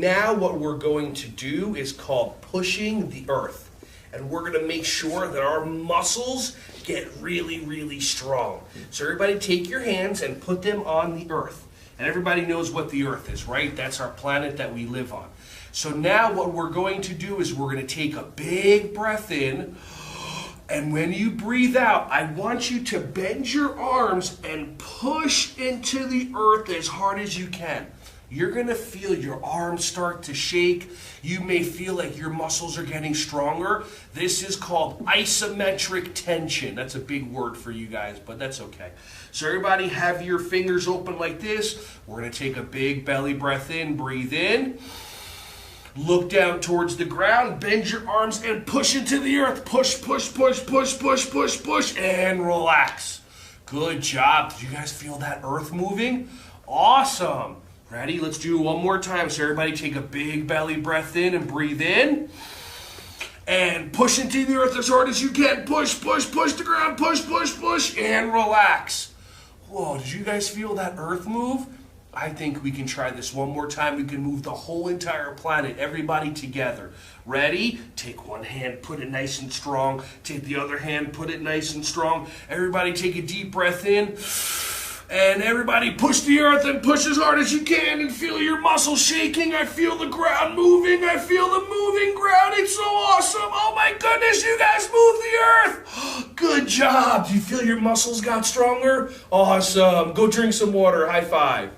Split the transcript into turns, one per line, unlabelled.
Now what we're going to do is called pushing the earth. And we're going to make sure that our muscles get really, really strong. So everybody take your hands and put them on the earth. And everybody knows what the earth is, right? That's our planet that we live on. So now what we're going to do is we're going to take a big breath in. And when you breathe out, I want you to bend your arms and push into the earth as hard as you can. You're going to feel your arms start to shake. You may feel like your muscles are getting stronger. This is called isometric tension. That's a big word for you guys, but that's okay. So everybody have your fingers open like this. We're going to take a big belly breath in. Breathe in. Look down towards the ground. Bend your arms and push into the earth. Push, push, push, push, push, push, push, and relax. Good job. Did you guys feel that earth moving? Awesome. Ready? Let's do it one more time. So everybody take a big belly breath in and breathe in. And push into the earth as hard as you can. Push, push, push the ground. Push, push, push, and relax. Whoa, did you guys feel that earth move? I think we can try this one more time. We can move the whole entire planet, everybody together. Ready? Take one hand, put it nice and strong. Take the other hand, put it nice and strong. Everybody take a deep breath in. And everybody push the earth and push as hard as you can and feel your muscles shaking. I feel the ground moving. I feel the moving ground. It's so awesome. Oh my goodness, you guys moved the earth. Good job. Do you feel your muscles got stronger? Awesome. Go drink some water. High five.